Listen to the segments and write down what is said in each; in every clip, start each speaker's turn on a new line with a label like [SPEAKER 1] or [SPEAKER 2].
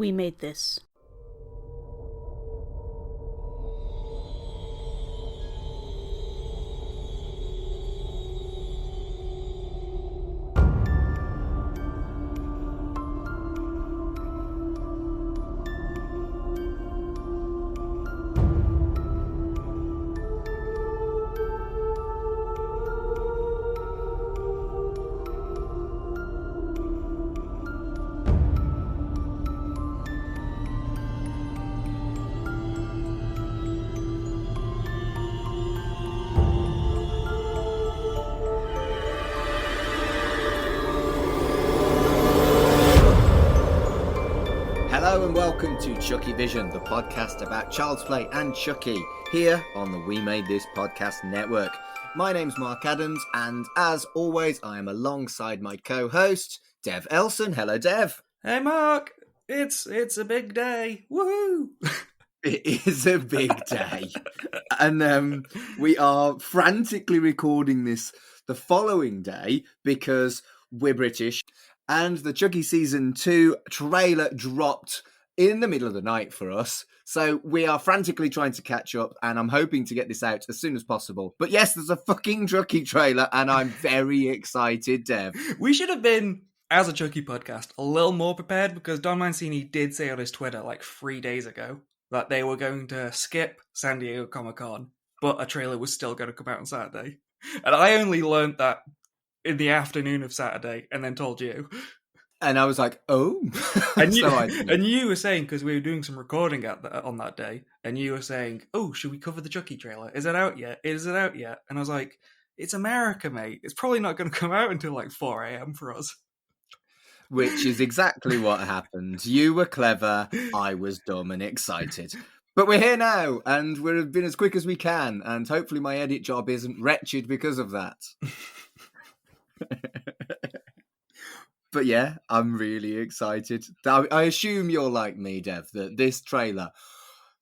[SPEAKER 1] We made this.
[SPEAKER 2] Hello and welcome to Chucky Vision, the podcast about child's play and Chucky, here on the We Made This Podcast Network. My name's Mark Adams, and as always, I am alongside my co-host, Dev Elson. Hello, Dev.
[SPEAKER 3] Hey, Mark. It's a big day. Woohoo!
[SPEAKER 2] It is a big day. And we are frantically recording this the following day because we're British. And the Chucky Season 2 trailer dropped in the middle of the night for us. So we are frantically trying to catch up, and I'm hoping to get this out as soon as possible. But yes, there's a fucking Chucky trailer, and I'm very excited, Dev.
[SPEAKER 3] We should have been, as a Chucky podcast, a little more prepared, because Don Mancini did say on his Twitter like 3 days ago that they were going to skip San Diego Comic-Con, but a trailer was still going to come out on Saturday. And I only learned that in the afternoon of Saturday, and then told you.
[SPEAKER 2] And I was like, oh.
[SPEAKER 3] And you were saying, because we were doing some recording on that day, and you were saying, oh, should we cover the Chucky trailer? Is it out yet? Is it out yet? And I was like, it's America, mate. It's probably not going to come out until like 4 a.m. for us.
[SPEAKER 2] Which is exactly what happened. You were clever, I was dumb and excited. But we're here now, and we've been as quick as we can, and hopefully my edit job isn't wretched because of that. But yeah, I'm really excited. I assume you're like me, Dev, that this trailer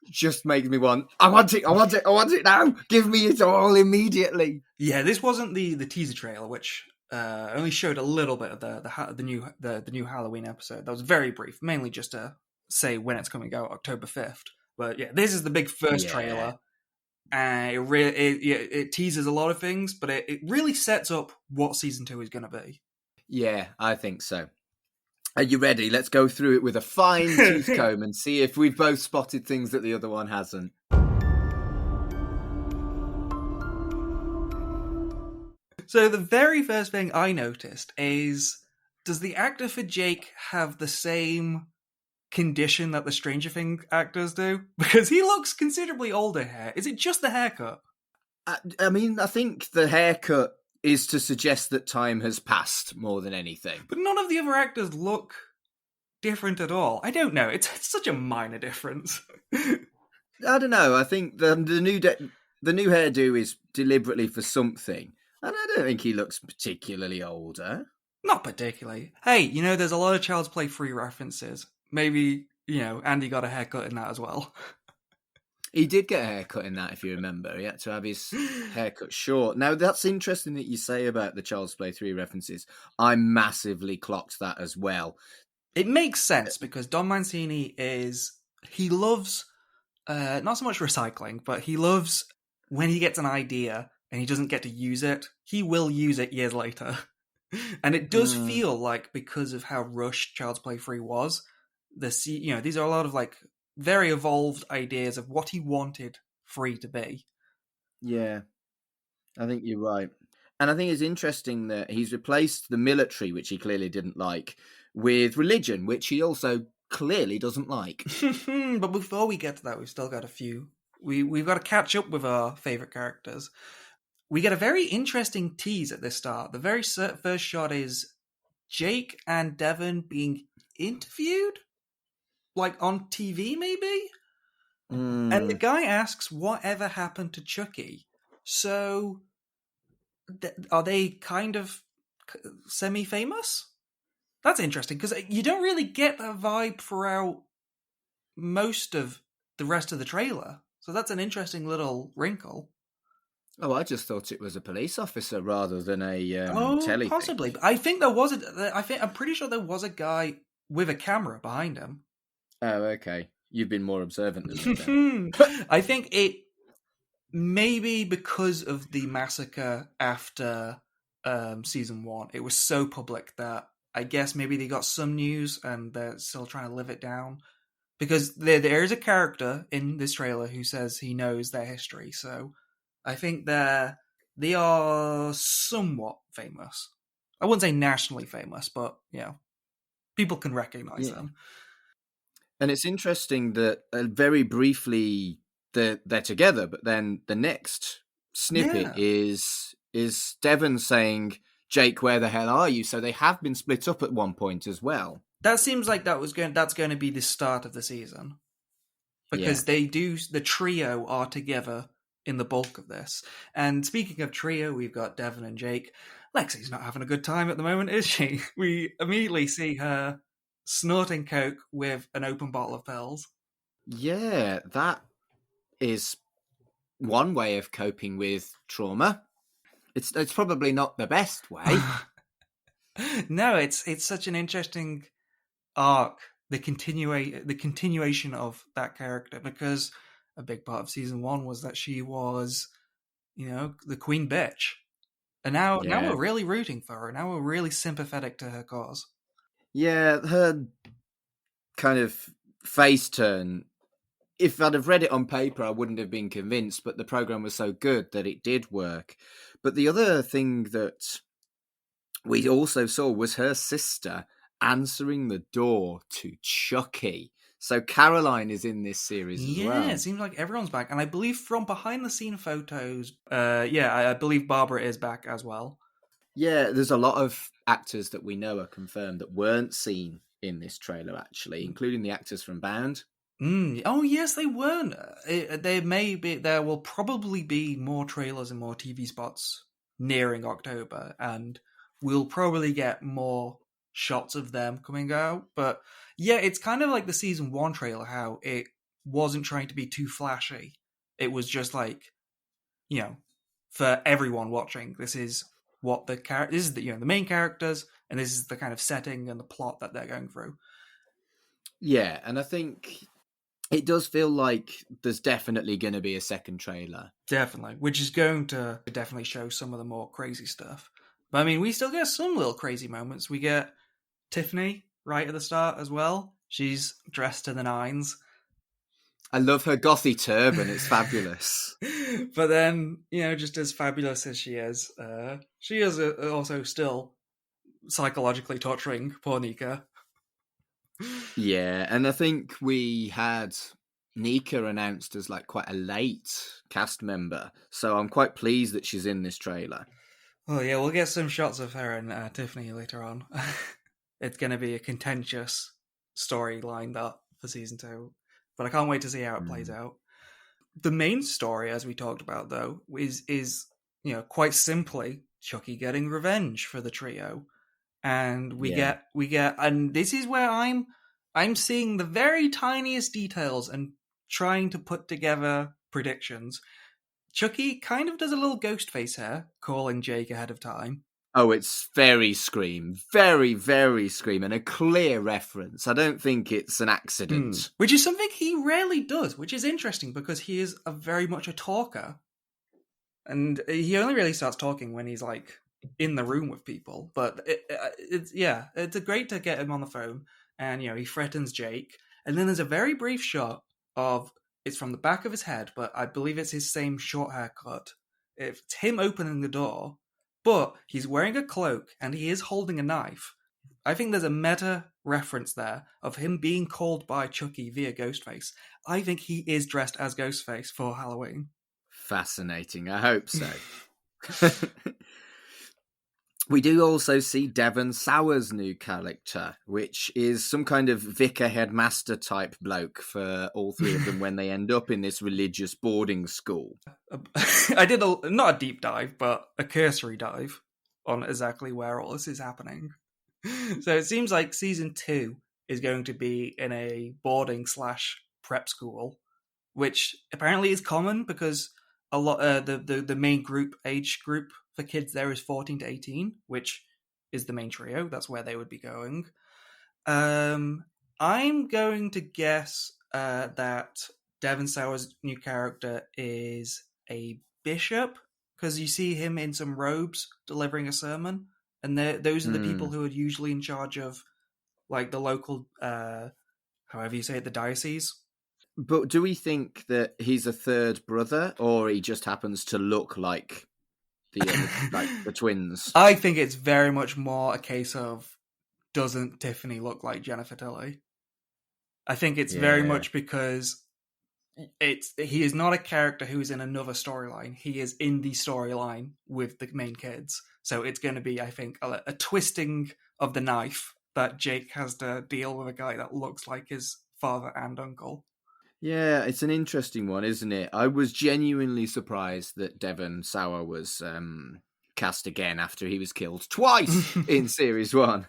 [SPEAKER 2] just makes me I want it now. Give me it all immediately.
[SPEAKER 3] Yeah, this wasn't the teaser trailer, which only showed a little bit of the new Halloween episode. That was very brief, mainly just to say when it's coming out, October 5th. But yeah, this is the big first trailer. It teases a lot of things, but it really sets up what season 2 is going to be.
[SPEAKER 2] Yeah, I think so. Are you ready? Let's go through it with a fine-tooth comb and see if we've both spotted things that the other one hasn't.
[SPEAKER 3] So the very first thing I noticed is, does the actor for Jake have the same condition that the Stranger Things actors do? Because he looks considerably older here. Is it just the haircut?
[SPEAKER 2] I mean, I think the haircut is to suggest that time has passed more than anything.
[SPEAKER 3] But none of the other actors look different at all. I don't know. It's such a minor difference.
[SPEAKER 2] I don't know. I think the new hairdo is deliberately for something. And I don't think he looks particularly older.
[SPEAKER 3] Not particularly. Hey, there's a lot of Child's Play 3 references. Maybe, Andy got a haircut in that as well.
[SPEAKER 2] He did get a haircut in that, if you remember. He had to have his haircut short. Now, that's interesting that you say about the Child's Play 3 references. I massively clocked that as well.
[SPEAKER 3] It makes sense, because Don Mancini he loves, not so much recycling, but he loves when he gets an idea and he doesn't get to use it, he will use it years later. And it does feel like, because of how rushed Child's Play 3 was, these are a lot of like very evolved ideas of what he wanted 3 to be.
[SPEAKER 2] Yeah, I think you're right. And I think it's interesting that he's replaced the military, which he clearly didn't like, with religion, which he also clearly doesn't like.
[SPEAKER 3] But before we get to that, we've still got a few. We've got to catch up with our favourite characters. We get a very interesting tease at the start. The very first shot is Jake and Devon being interviewed? Like on TV, maybe? And the guy asks, whatever happened to Chucky? So, are they kind of semi-famous? That's interesting, because you don't really get that vibe throughout most of the rest of the trailer. So that's an interesting little wrinkle.
[SPEAKER 2] Oh, I just thought it was a police officer rather than a telly
[SPEAKER 3] possibly.
[SPEAKER 2] Thing.
[SPEAKER 3] I think there was I'm pretty sure there was a guy with a camera behind him.
[SPEAKER 2] Oh, okay. You've been more observant than me then.
[SPEAKER 3] I think it maybe because of the massacre after season 1, it was so public that I guess maybe they got some news and they're still trying to live it down. Because there is a character in this trailer who says he knows their history, so I think they are somewhat famous. I wouldn't say nationally famous, but people can recognize
[SPEAKER 2] Yeah.
[SPEAKER 3] them.
[SPEAKER 2] And it's interesting that very briefly they're together, but then the next snippet
[SPEAKER 3] Yeah.
[SPEAKER 2] is Devon saying, "Jake, where the hell are you?" So they have been split up at one point as well.
[SPEAKER 3] That seems like that's going to be the start of the season.
[SPEAKER 2] Yeah.
[SPEAKER 3] Because the trio are together in the bulk of this. And speaking of trio, we've got Devon and Jake. Lexi's not having a good time at the moment, is she? We immediately see her snorting coke with an open bottle of pills.
[SPEAKER 2] Yeah, that is one way of coping with trauma. It's probably not the best way.
[SPEAKER 3] No, it's such an interesting arc, the continuation of that character, because a big part of season 1 was that she was, the queen bitch. And now
[SPEAKER 2] Yeah.
[SPEAKER 3] we're really rooting for her. Now we're really sympathetic to her cause.
[SPEAKER 2] Yeah, her kind of face turn. If I'd have read it on paper, I wouldn't have been convinced, but the program was so good that it did work. But the other thing that we also saw was her sister answering the door to Chucky. So Caroline is in this series as well.
[SPEAKER 3] Yeah, it seems like everyone's back. And I believe from behind the scene photos, I believe Barbara is back as well.
[SPEAKER 2] Yeah, there's a lot of actors that we know are confirmed that weren't seen in this trailer, actually, including the actors from Bound.
[SPEAKER 3] Oh, yes, they weren't. There will probably be more trailers and more TV spots nearing October, and we'll probably get more shots of them coming out. But yeah, it's kind of like the season 1 trailer, how it wasn't trying to be too flashy. It was just like, for everyone watching, this is what this is the main characters, and this is the kind of setting and the plot that they're going through.
[SPEAKER 2] Yeah, and I think it does feel like there's definitely going to be a second trailer.
[SPEAKER 3] Definitely, which is going to definitely show some of the more crazy stuff. But I mean, we still get some little crazy moments. We get Tiffany right at the start as well. She's dressed to the nines.
[SPEAKER 2] I love her gothy turban, it's fabulous.
[SPEAKER 3] But then, just as fabulous as she is also still psychologically torturing poor Nika.
[SPEAKER 2] Yeah, and I think we had Nika announced as like quite a late cast member, so I'm quite pleased that she's in this trailer.
[SPEAKER 3] Oh yeah, we'll get some shots of her and Tiffany later on. It's going to be a contentious story lined up for season 2, but I can't wait to see how it plays out. The main story, as we talked about, though, is quite simply Chucky getting revenge for the trio, and we get, and this is where I'm seeing the very tiniest details and trying to put together predictions. Chucky kind of does a little ghost face here, calling Jake ahead of time.
[SPEAKER 2] Oh, it's very Scream. Very, very Scream, and a clear reference. I don't think it's an accident.
[SPEAKER 3] Which is something he rarely does, which is interesting because he is very much a talker. And he only really starts talking when he's like in the room with people. But it's great to get him on the phone, and he threatens Jake. And then there's a very brief shot of, it's from the back of his head, but I believe it's his same short haircut. It's him opening the door, but he's wearing a cloak and he is holding a knife. I think there's a meta reference there of him being called by Chucky via Ghostface. I think he is dressed as Ghostface for Halloween.
[SPEAKER 2] Fascinating. I hope so. We do also see Devon Sauer's new character, which is some kind of vicar headmaster type bloke for all three of them when they end up in this religious boarding school.
[SPEAKER 3] I did not a deep dive, but a cursory dive on exactly where all this is happening. So it seems like season 2 is going to be in a boarding / prep school, which apparently is common because a lot the main age group for kids there is 14 to 18, which is the main trio. That's where they would be going. I'm going to guess that Devon Sawa's new character is a bishop, because you see him in some robes delivering a sermon, and those are the people who are usually in charge of, like, the local, however you say it, the diocese.
[SPEAKER 2] But do we think that he's a third brother, or he just happens to look like the other, like the twins?
[SPEAKER 3] I think it's very much more a case of, doesn't Tiffany look like Jennifer Tilly? I think it's very much because he is not a character who is in another storyline. He is in the storyline with the main kids. So it's going to be, I think, a twisting of the knife that Jake has to deal with a guy that looks like his father and uncle.
[SPEAKER 2] Yeah, it's an interesting one, isn't it? I was genuinely surprised that Devon Sawa was cast again after he was killed twice in series 1.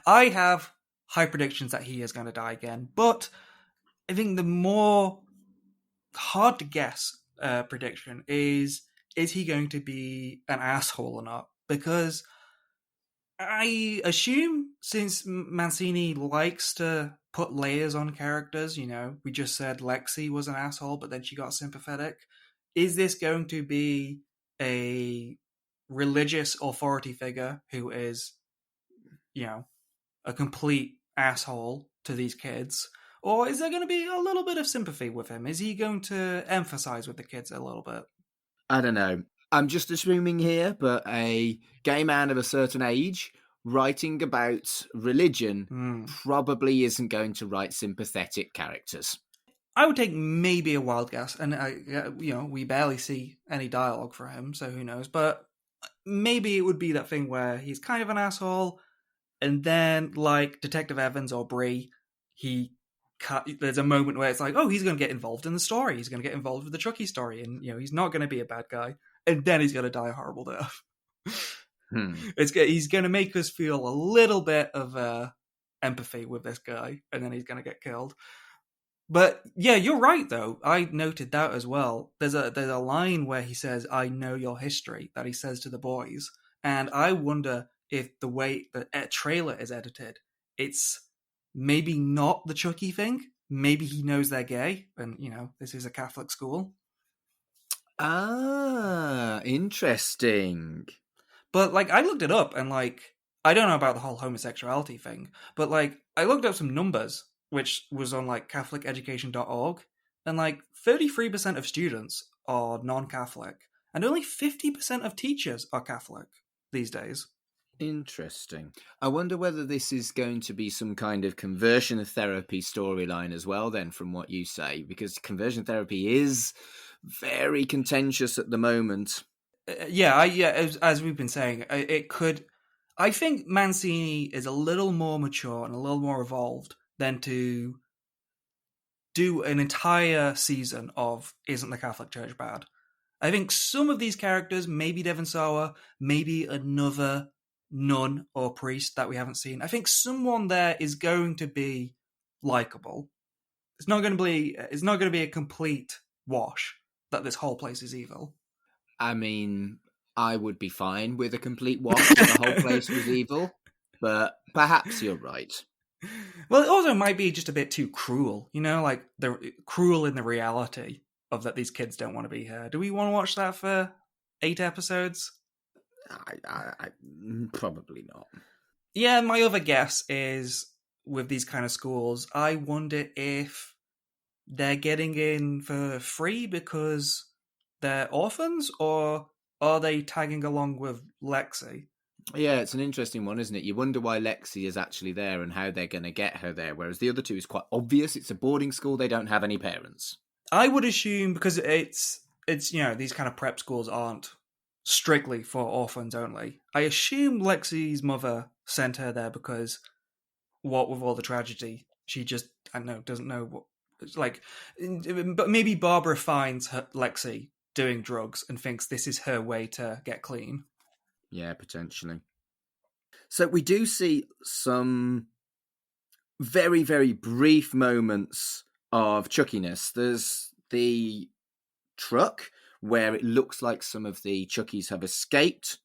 [SPEAKER 3] I have high predictions that he is going to die again, but I think the more hard to guess prediction is he going to be an asshole or not? Because I assume, since Mancini likes to put layers on characters, we just said Lexi was an asshole, but then she got sympathetic. Is this going to be a religious authority figure who is, a complete asshole to these kids? Or is there going to be a little bit of sympathy with him? Is he going to emphasize with the kids a little bit?
[SPEAKER 2] I don't know. I'm just assuming here, but a gay man of a certain age writing about religion probably isn't going to write sympathetic characters.
[SPEAKER 3] I would take maybe a wild guess, and we barely see any dialogue for him, so who knows? But maybe it would be that thing where he's kind of an asshole, and then, like Detective Evans or Bree, there's a moment where it's like, oh, he's going to get involved in the story. He's going to get involved with the Chucky story, and he's not going to be a bad guy, and then he's going to die a horrible death. He's going to make us feel a little bit of empathy with this guy, and then he's going to get killed. But yeah, you're right though. I noted that as well. There's a line where he says, "I know your history," that he says to the boys, and I wonder if the way the trailer is edited, it's maybe not the Chucky thing. Maybe he knows they're gay, and this is a Catholic school.
[SPEAKER 2] Ah, interesting.
[SPEAKER 3] But I looked it up, and I don't know about the whole homosexuality thing, but I looked up some numbers, which was on catholiceducation.org, and 33% of students are non-Catholic, and only 50% of teachers are Catholic these days.
[SPEAKER 2] Interesting. I wonder whether this is going to be some kind of conversion therapy storyline as well, then, from what you say, because conversion therapy is very contentious at the moment.
[SPEAKER 3] As we've been saying, it could. I think Mancini is a little more mature and a little more evolved than to do an entire season of "Isn't the Catholic Church bad?" I think some of these characters, maybe Devon Sawa, maybe another nun or priest that we haven't seen, I think someone there is going to be likable. It's not going to be a complete wash that this whole place is evil.
[SPEAKER 2] I mean, I would be fine with a complete wash if the whole place was evil, but perhaps you're right.
[SPEAKER 3] Well, it also might be just a bit too cruel, they're cruel in the reality of that these kids don't want to be here. Do we want to watch that for 8 episodes?
[SPEAKER 2] I probably not.
[SPEAKER 3] Yeah, my other guess is, with these kind of schools, I wonder if they're getting in for free because they're orphans, or are they tagging along with Lexi?
[SPEAKER 2] Yeah, it's an interesting one, isn't it? You wonder why Lexi is actually there and how they're going to get her there, whereas the other two is quite obvious. It's a boarding school. They don't have any parents.
[SPEAKER 3] I would assume, because it's these kind of prep schools aren't strictly for orphans only. I assume Lexi's mother sent her there because, what with all the tragedy, she just, I don't know, doesn't know what it's like. But maybe Barbara finds Lexi doing drugs and thinks this is her way to get clean.
[SPEAKER 2] Yeah, potentially. So we do see some very, very brief moments of Chuckiness. There's the truck where it looks like some of the Chuckies have escaped,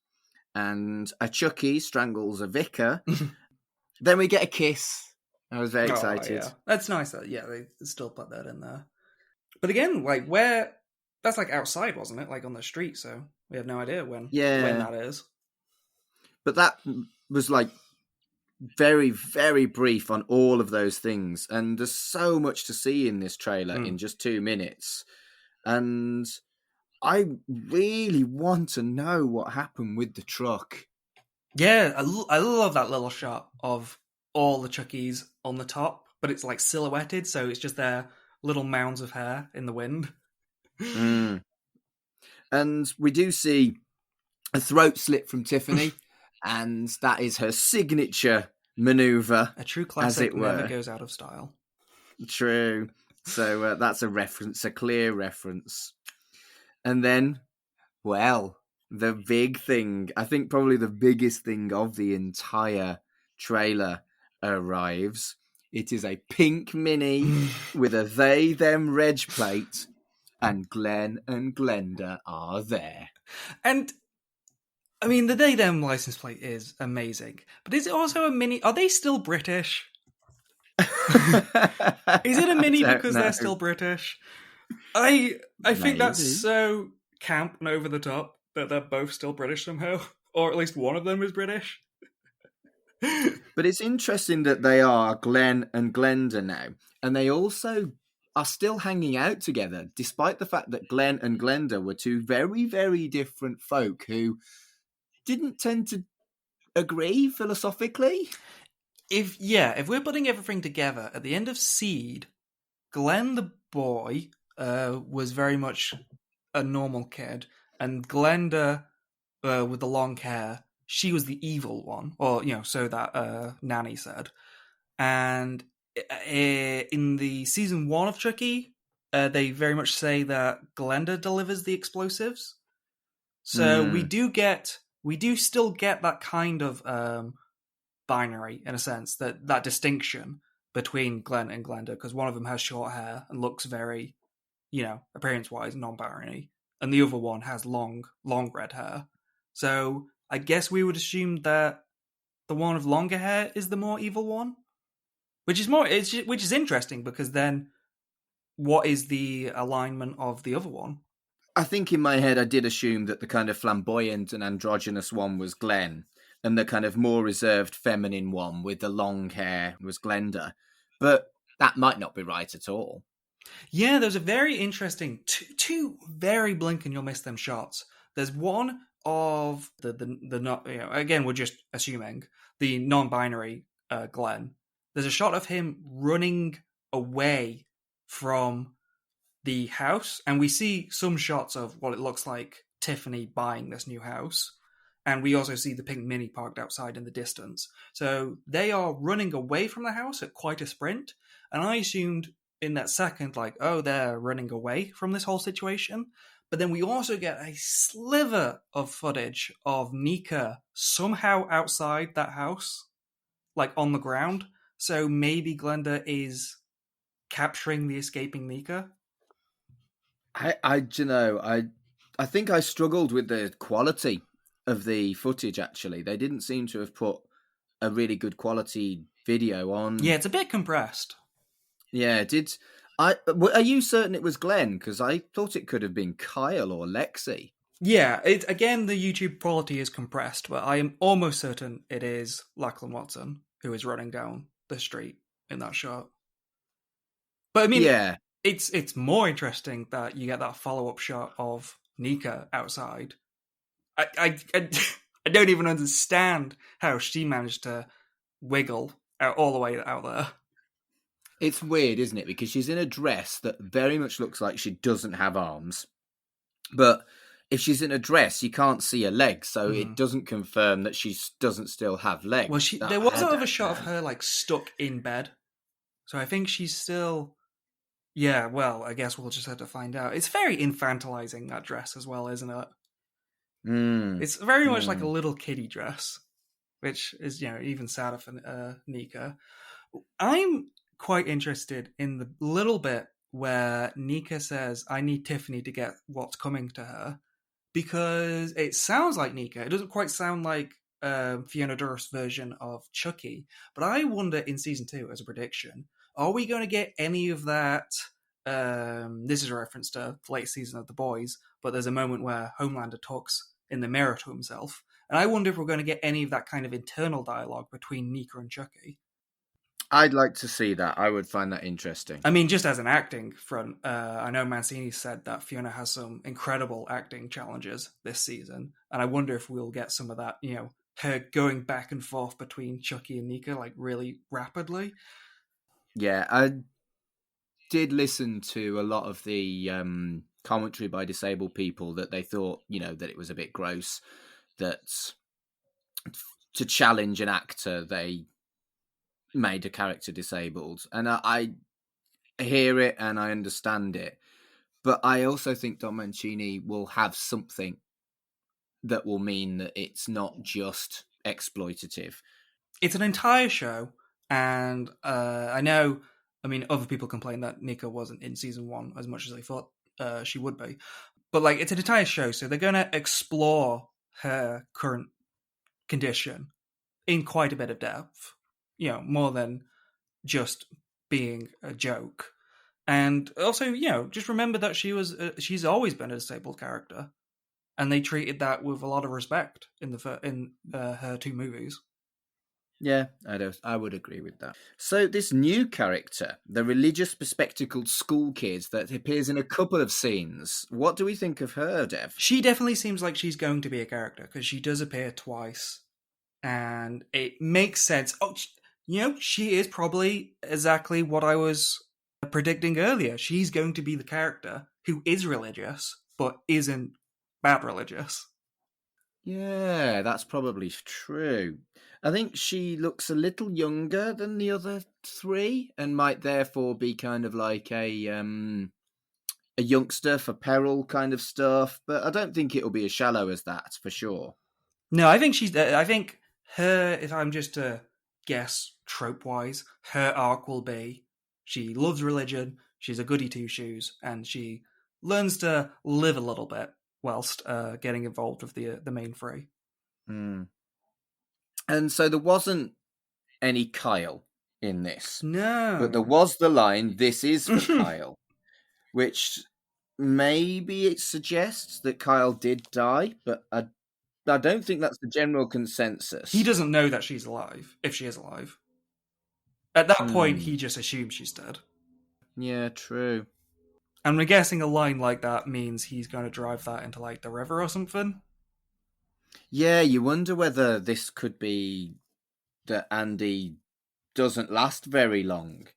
[SPEAKER 2] and a Chucky strangles a vicar. Then we get a kiss I was very
[SPEAKER 3] Oh,
[SPEAKER 2] excited.
[SPEAKER 3] yeah. That's nice that, they still put that in there. But again, like, where... That's, like, outside, wasn't it? Like, on the street, so we have no idea when
[SPEAKER 2] Yeah,
[SPEAKER 3] that is.
[SPEAKER 2] but that was like very, very brief on all of those things. And there's so much to see in this trailer in just 2 minutes. And I really want to know what happened with the truck.
[SPEAKER 3] Yeah, I love that little shot of all the Chuckies on the top, but it's, like, silhouetted, so it's just their little mounds of hair in the wind.
[SPEAKER 2] Mm. And we do see a throat slit from Tiffany, and that is her signature maneuver.
[SPEAKER 3] A true
[SPEAKER 2] as
[SPEAKER 3] classic
[SPEAKER 2] it were.
[SPEAKER 3] never goes out of style.
[SPEAKER 2] True. So that's a reference, a clear reference. And then, well, the big thing, I think probably the biggest thing of the entire trailer arrives. It is a pink Mini with a they, them reg plate, and Glenn and Glenda are there.
[SPEAKER 3] And, I mean, the they, them license plate is amazing. But is it also a Mini? Are they still British? Is it a Mini because they're still British? I think that's so camp and over the top that they're both still British somehow. Or at least one of them is British.
[SPEAKER 2] But it's interesting that they are Glenn and Glenda now. And they also are still hanging out together, despite the fact that Glenn and Glenda were two very, very different folk who didn't tend to agree philosophically.
[SPEAKER 3] If we're putting everything together, at the end of Seed, Glenn the boy was very much a normal kid, and Glenda with the long hair, she was the evil one, or so that Nanny said. And in the season 1 of Chucky, they very much say that Glenda delivers the explosives. So we do still get that kind of binary, in a sense, that distinction between Glenn and Glenda, because one of them has short hair and looks very, appearance-wise, non-binary, and the other one has long red hair. So I guess we would assume that the one with longer hair is the more evil one, which is interesting, because then what is the alignment of the other one?
[SPEAKER 2] I think in my head I did assume that the kind of flamboyant and androgynous one was Glenn, and the kind of more reserved feminine one with the long hair was Glenda. But that might not be right at all.
[SPEAKER 3] Yeah, there's a very interesting two very blink and you'll miss them shots. There's one of the not, again, we're just assuming the non-binary Glenn. There's a shot of him running away from the house, and we see some shots of what it looks like Tiffany buying this new house. And we also see the pink Mini parked outside in the distance. So they are running away from the house at quite a sprint. And I assumed in that second, like, oh, they're running away from this whole situation. But then we also get a sliver of footage of Nika somehow outside that house, like on the ground. So maybe Glenda is capturing the escaping Nika.
[SPEAKER 2] I think I struggled with the quality of the footage, actually. They didn't seem to have put a really good quality video on.
[SPEAKER 3] Yeah, it's a bit compressed.
[SPEAKER 2] Yeah, are you certain it was Glenn? Because I thought it could have been Kyle or Lexi.
[SPEAKER 3] Yeah, again, the YouTube quality is compressed, but I am almost certain it is Lachlan Watson who is running down the street in that shot. But I mean,
[SPEAKER 2] yeah,
[SPEAKER 3] it's more interesting that you get that follow-up shot of Nika outside. I don't even understand how she managed to wiggle out all the way out there.
[SPEAKER 2] It's weird, isn't it? Because she's in a dress that very much looks like she doesn't have arms. But if she's in a dress, you can't see her legs, so it doesn't confirm that she doesn't still have legs.
[SPEAKER 3] Well, there was a shot of her like stuck in bed, so I think she's still. Yeah, well, I guess we'll just have to find out. It's very infantilizing, that dress as well, isn't it? It's very much like a little kiddie dress, which is, even sadder for Nika. I'm quite interested in the little bit where Nika says, I need Tiffany to get what's coming to her, because it sounds like Nika. It doesn't quite sound like Fiona Durst's version of Chucky. But I wonder in season 2, as a prediction, are we going to get any of that? This is a reference to the latest season of The Boys, but there's a moment where Homelander talks in the mirror to himself. And I wonder if we're going to get any of that kind of internal dialogue between Nika and Chucky.
[SPEAKER 2] I'd like to see that. I would find that interesting.
[SPEAKER 3] I mean, just as an acting front, I know Mancini said that Fiona has some incredible acting challenges this season, and I wonder if we'll get some of that, her going back and forth between Chucky and Nika, like, really rapidly.
[SPEAKER 2] Yeah, I did listen to a lot of the commentary by disabled people that they thought, that it was a bit gross, that to challenge an actor, they made a character disabled. And I hear it and I understand it. But I also think Don Mancini will have something that will mean that it's not just exploitative.
[SPEAKER 3] It's an entire show, and I know, other people complain that Nika wasn't in season 1 as much as they thought she would be. But, like, it's an entire show, so they're going to explore her current condition in quite a bit of depth. More than just being a joke. And also, just remember that she's always been a disabled character, and they treated that with a lot of respect in her 2 movies.
[SPEAKER 2] Yeah, I would agree with that. So this new character, the religious bespectacled school kid that appears in a couple of scenes, what do we think of her, Dev?
[SPEAKER 3] She definitely seems like she's going to be a character, because she does appear twice, and it makes sense. Oh, she is probably exactly what I was predicting earlier. She's going to be the character who is religious, but isn't bad religious.
[SPEAKER 2] Yeah, that's probably true. I think she looks a little younger than the other 3 and might therefore be kind of like a youngster for peril kind of stuff, but I don't think it'll be as shallow as that, for sure.
[SPEAKER 3] No, I think her, if I'm just to guess trope-wise, her arc will be she loves religion, she's a goody two-shoes, and she learns to live a little bit whilst getting involved with the main 3.
[SPEAKER 2] And so there wasn't any Kyle in this.
[SPEAKER 3] No.
[SPEAKER 2] But there was the line, "This is for Kyle," which maybe it suggests that Kyle did die, but I don't think that's the general consensus.
[SPEAKER 3] He doesn't know that she's alive, if she is alive. At that point, he just assumes she's dead.
[SPEAKER 2] Yeah, true.
[SPEAKER 3] And I'm guessing a line like that means he's going to drive that into, like, the river or something.
[SPEAKER 2] Yeah, you wonder whether this could be that Andy doesn't last very long.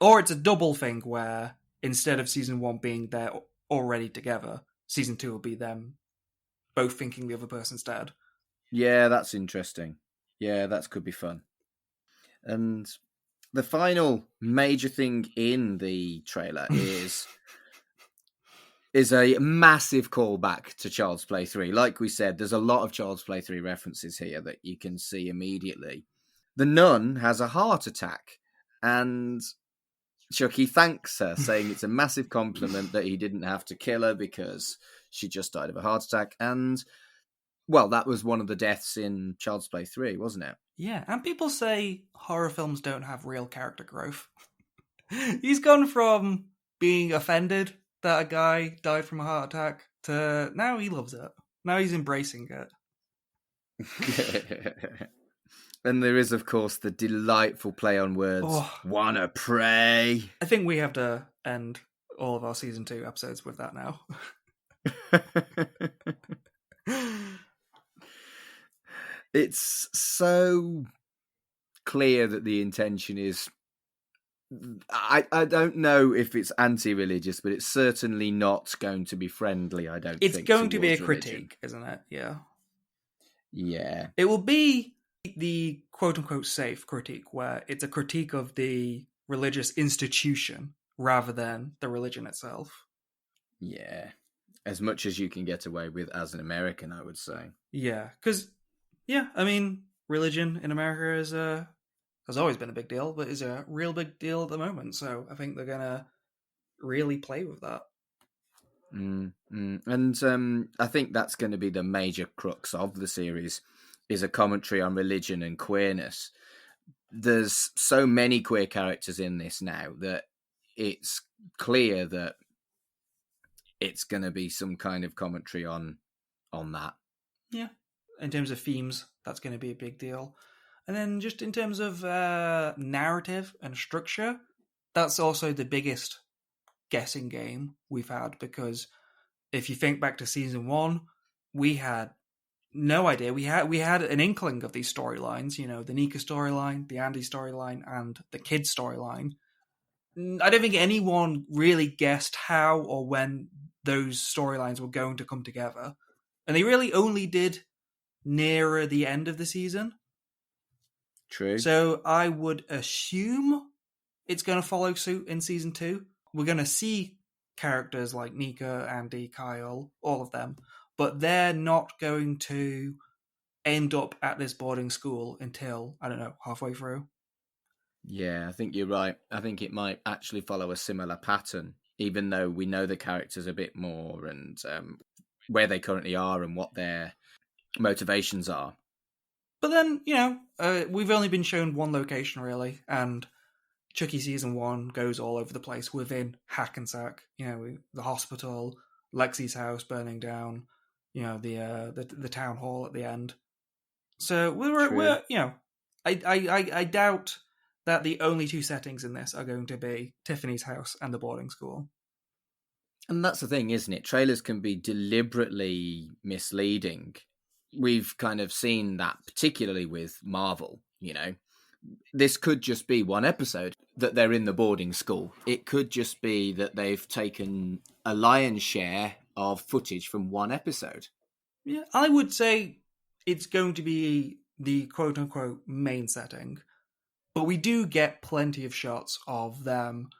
[SPEAKER 3] Or it's a double thing where instead of season 1 being they're already together, season 2 will be them both thinking the other person's dead.
[SPEAKER 2] Yeah, that's interesting. Yeah, that could be fun. And the final major thing in the trailer is a massive callback to Child's Play 3. Like we said, there's a lot of Child's Play 3 references here that you can see immediately. The nun has a heart attack, and Chucky thanks her, saying it's a massive compliment that he didn't have to kill her because she just died of a heart attack. And, well, that was one of the deaths in Child's Play 3, wasn't it?
[SPEAKER 3] Yeah, and people say horror films don't have real character growth. He's gone from being offended that a guy died from a heart attack to now he loves it. Now he's embracing
[SPEAKER 2] it. And there is, of course, the delightful play on words. Oh, wanna pray?
[SPEAKER 3] I think we have to end all of our season 2 episodes with that now.
[SPEAKER 2] It's so clear that the intention is... I don't know if it's anti-religious, but it's certainly not going to be friendly, I don't think.
[SPEAKER 3] It's going to be a
[SPEAKER 2] religion.
[SPEAKER 3] critique, isn't it? Yeah.
[SPEAKER 2] Yeah.
[SPEAKER 3] It will be the quote-unquote safe critique, where it's a critique of the religious institution rather than the religion itself.
[SPEAKER 2] Yeah. As much as you can get away with as an American, I would say.
[SPEAKER 3] Yeah, because, yeah, I mean, religion in America is has always been a big deal, but is a real big deal at the moment. So I think they're going to really play with that.
[SPEAKER 2] And I think that's going to be the major crux of the series, is a commentary on religion and queerness. There's so many queer characters in this now that it's clear that it's going to be some kind of commentary on that.
[SPEAKER 3] Yeah. In terms of themes, that's going to be a big deal. And then just in terms of narrative and structure, that's also the biggest guessing game we've had, because if you think back to season 1, we had no idea. We had an inkling of these storylines, the Nika storyline, the Andy storyline, and the kid storyline. I don't think anyone really guessed how or when those storylines were going to come together. And they really only did nearer the end of the season.
[SPEAKER 2] True.
[SPEAKER 3] So I would assume it's going to follow suit in season 2. We're going to see characters like Nika, Andy, Kyle, all of them, but they're not going to end up at this boarding school until, I don't know, halfway through.
[SPEAKER 2] Yeah, I think you're right. I think it might actually follow a similar pattern, even though we know the characters a bit more and where they currently are and what their motivations are.
[SPEAKER 3] But then, we've only been shown one location, really, and Chucky season 1 goes all over the place within Hackensack. The hospital, Lexi's house burning down, the town hall at the end. So we're I doubt that the only 2 settings in this are going to be Tiffany's house and the boarding school.
[SPEAKER 2] And that's the thing, isn't it? Trailers can be deliberately misleading. We've kind of seen that, particularly with Marvel, This could just be one episode that they're in the boarding school. It could just be that they've taken a lion's share of footage from one episode.
[SPEAKER 3] Yeah, I would say it's going to be the quote-unquote main setting. But we do get plenty of shots of them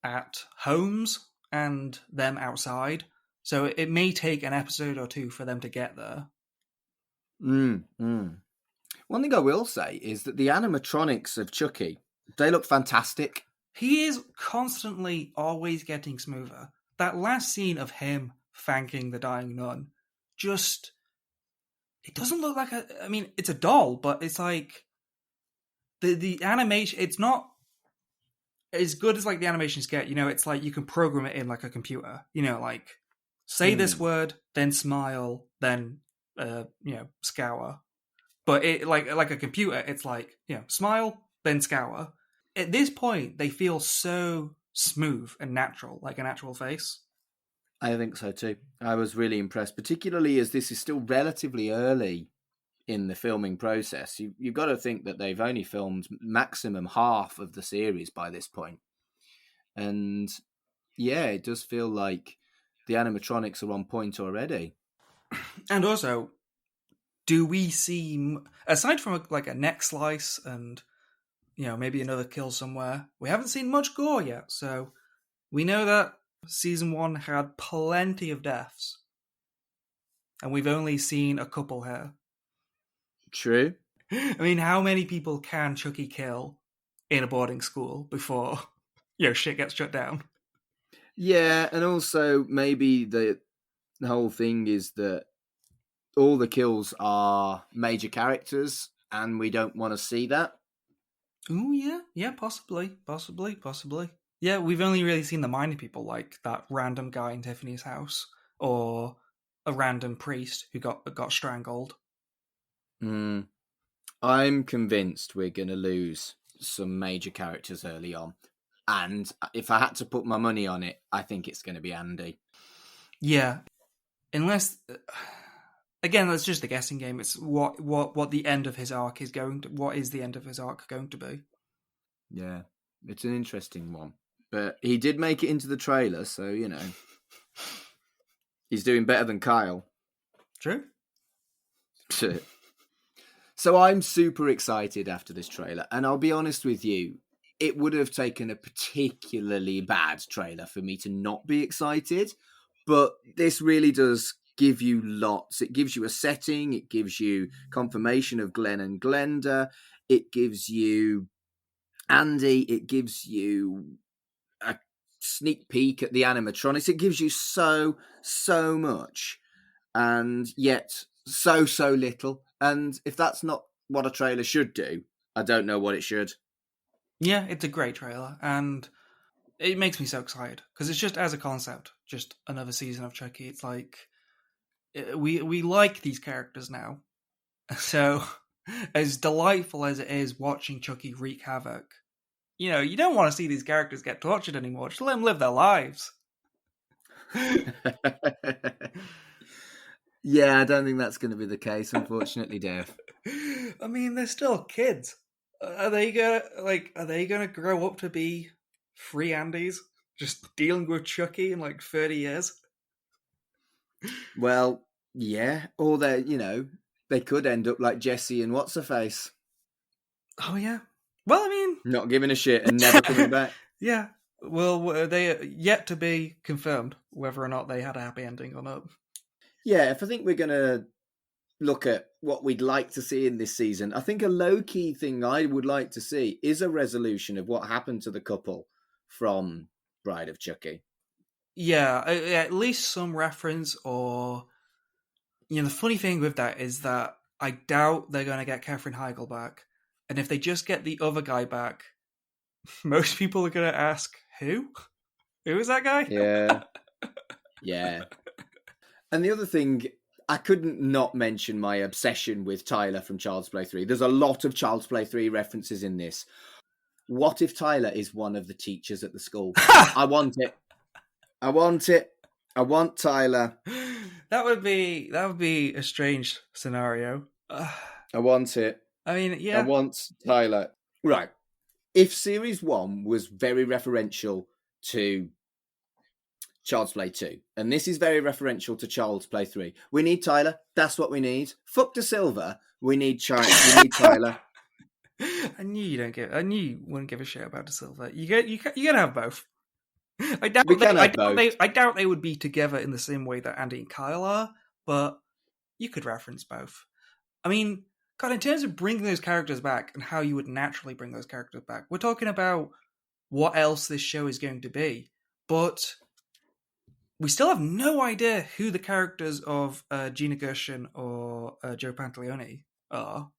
[SPEAKER 3] at homes and them outside. So it may take an episode or 2 for them to get there.
[SPEAKER 2] One thing I will say is that the animatronics of Chucky, they look fantastic.
[SPEAKER 3] He is constantly always getting smoother. That last scene of him thanking the dying nun, it doesn't look like it's a doll, but it's like the animation, it's not as good as like the animations get. It's like you can program it in like a computer. Like say this word, then smile, then scour. But it like a computer, it's like smile, then scour. At this point, they feel so smooth and natural, like an actual face.
[SPEAKER 2] I think so too. I was really impressed, particularly as this is still relatively early in the filming process. You've got to think that they've only filmed maximum half of the series by this point. And yeah, it does feel like the animatronics are on point already.
[SPEAKER 3] And also, do we see, aside from a neck slice and maybe another kill somewhere, we haven't seen much gore yet. So we know that season 1 had plenty of deaths, and we've only seen a couple here.
[SPEAKER 2] True.
[SPEAKER 3] How many people can Chucky kill in a boarding school before shit gets shut down?
[SPEAKER 2] Yeah, and also maybe the whole thing is that all the kills are major characters, and we don't want to see that.
[SPEAKER 3] Oh, yeah, possibly. Yeah, we've only really seen the minor people, like that random guy in Tiffany's house, or a random priest who got strangled.
[SPEAKER 2] I'm convinced we're going to lose some major characters early on. And if I had to put my money on it, I think it's going to be Andy.
[SPEAKER 3] Yeah. Unless... Again, that's just a guessing game. It's what the end of his arc is going to... What is the end of his arc going to be?
[SPEAKER 2] Yeah, it's an interesting one. But he did make it into the trailer, so, he's doing better than Kyle.
[SPEAKER 3] True.
[SPEAKER 2] So I'm super excited after this trailer. And I'll be honest with you, it would have taken a particularly bad trailer for me to not be excited. But this really does give you lots. It gives you a setting. It gives you confirmation of Glenn and Glenda. It gives you Andy. It gives you a sneak peek at the animatronics. It gives you so much. And yet so little And if that's not what a trailer should do, I don't know what it should.
[SPEAKER 3] Yeah, it's a great trailer, and it makes me so excited because it's just as a concept, just another season of Chucky. It's like we like these characters now, so as delightful as it is watching Chucky wreak havoc, you don't want to see these characters get tortured anymore. Just let them live their lives.
[SPEAKER 2] Yeah, I don't think that's going to be the case, unfortunately, Dave.
[SPEAKER 3] I mean, they're still kids. Are they gonna grow up to be free Andys, just dealing with Chucky in like 30 years?
[SPEAKER 2] Well, yeah, or they could end up like Jesse and What's-Her-Face.
[SPEAKER 3] Oh yeah. Well, I mean,
[SPEAKER 2] not giving a shit and never coming back.
[SPEAKER 3] Yeah. Well, they yet to be confirmed whether or not they had a happy ending or not.
[SPEAKER 2] Yeah, if I think we're going to look at what we'd like to see in this season, I think a low-key thing I would like to see is a resolution of what happened to the couple from Bride of Chucky.
[SPEAKER 3] Yeah, at least some reference, or the funny thing with that is that I doubt they're going to get Katherine Heigl back, and if they just get the other guy back, most people are going to ask, who is that guy?
[SPEAKER 2] Yeah. Yeah. And the other thing, I couldn't not mention my obsession with Tyler from Child's Play 3. There's a lot of Child's Play 3 references in this. What if Tyler is one of the teachers at the school? I want it. I want it. I want Tyler.
[SPEAKER 3] That would be a strange scenario.
[SPEAKER 2] I want it.
[SPEAKER 3] I mean, yeah.
[SPEAKER 2] I want Tyler. Right. If Series 1 was very referential to Child's Play 2, and this is very referential to Child's Play 3, we need Tyler. That's what we need. Fuck De Silva. We need Tyler.
[SPEAKER 3] I knew you wouldn't give a shit about De Silva. You gotta have both. I doubt they would be together in the same way that Andy and Kyle are, but you could reference both. I mean, God, in terms of bringing those characters back and how you would naturally bring those characters back, we're talking about what else this show is going to be, but we still have no idea who the characters of Gina Gershon or Joe Pantaleone are.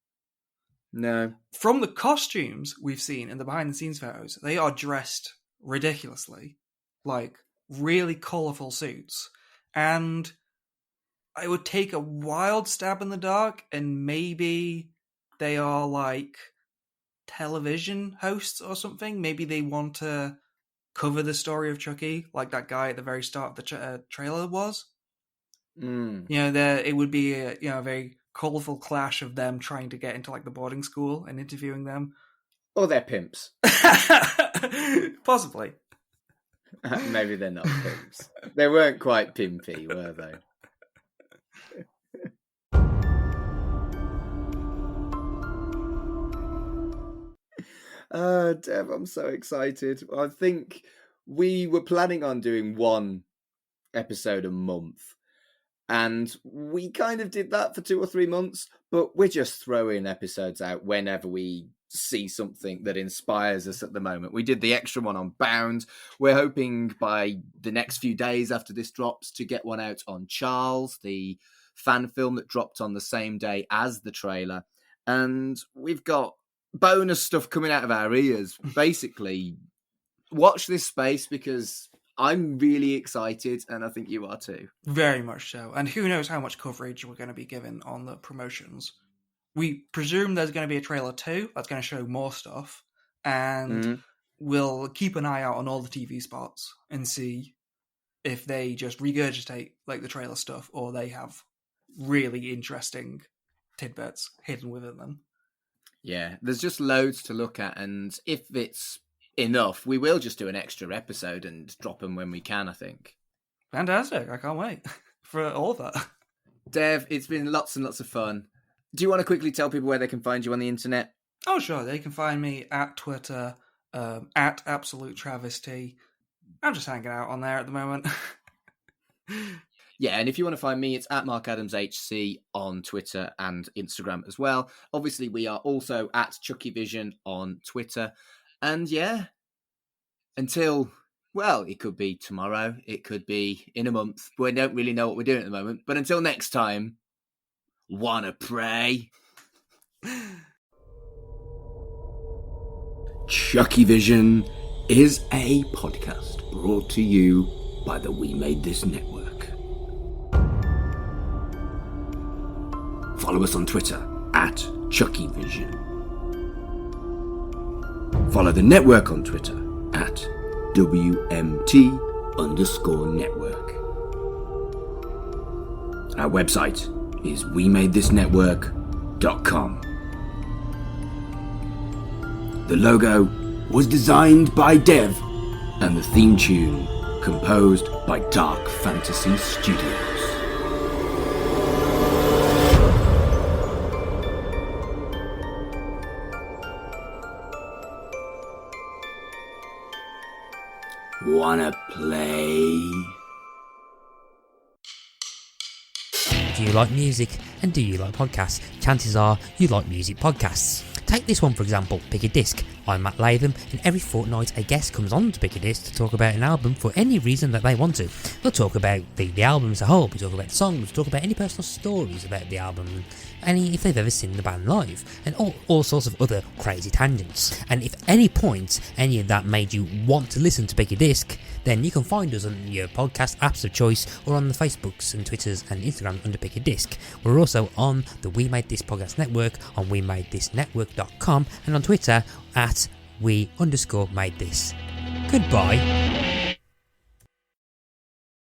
[SPEAKER 2] No.
[SPEAKER 3] From the costumes we've seen in the behind-the-scenes photos, they are dressed ridiculously. Like, really colourful suits. And I would take a wild stab in the dark, and maybe they are, like, television hosts or something. Maybe they want to cover the story of Chucky, like that guy at the very start of the trailer was. It would be a very colourful clash of them trying to get into like the boarding school and interviewing them.
[SPEAKER 2] Or they're pimps.
[SPEAKER 3] Possibly.
[SPEAKER 2] Maybe they're not pimps. They weren't quite pimpy, were they? Dev, I'm so excited. I think we were planning on doing one episode a month, and we kind of did that for 2 or 3 months, but we're just throwing episodes out whenever we see something that inspires us at the moment. We did the extra one on Bound. We're hoping by the next few days after this drops to get one out on Charles, the fan film that dropped on the same day as the trailer. And we've got bonus stuff coming out of our ears. Basically, watch this space because I'm really excited, and I think you are too.
[SPEAKER 3] Very much so. And who knows how much coverage we're going to be given on the promotions. We presume there's going to be a trailer 2 that's going to show more stuff, and we'll keep an eye out on all the TV spots and see if they just regurgitate like the trailer stuff, or they have really interesting tidbits hidden within them.
[SPEAKER 2] Yeah, there's just loads to look at, and if it's enough, we will just do an extra episode and drop them when we can, I think.
[SPEAKER 3] Fantastic. I can't wait for all of that.
[SPEAKER 2] Dev, it's been lots and lots of fun. Do you want to quickly tell people where they can find you on the internet?
[SPEAKER 3] Oh, sure. They can find me at Twitter, at Absolute Travesty. I'm just hanging out on there at the moment.
[SPEAKER 2] Yeah, and if you want to find me, it's at Mark Adams HC on Twitter and Instagram as well. Obviously, we are also at CHUCKYVISION on Twitter. And yeah, until, well, it could be tomorrow, it could be in a month. We don't really know what we're doing at the moment. But until next time, Wanna pray? CHUCKYVISION is a podcast brought to you by the We Made This network. Follow us on Twitter at CHUCKYVISION. Follow the network on Twitter at WMT_network. Our website is WeMadeThisNetwork.com. The logo was designed by Dev, and the theme tune composed by Dark Fantasy Studios. Wanna play?
[SPEAKER 1] Do you like music, and do you like podcasts? Chances are you like music podcasts. Take this one for example, Pick a Disc. I'm Matt Latham, and every fortnight a guest comes on to Pick a Disc to talk about an album for any reason that they want to. We'll talk about the album as a whole, we talk about the songs, we talk about any personal stories about the album, any if they've ever seen the band live, and all sorts of other crazy tangents. And if at any point any of that made you want to listen to Pick a Disc, then you can find us on your podcast apps of choice or on the Facebooks and Twitters and Instagram under Pick a Disc. We're also on the We Made This Podcast Network on WeMadeThisNetwork.com and on Twitter at We_made this. Goodbye.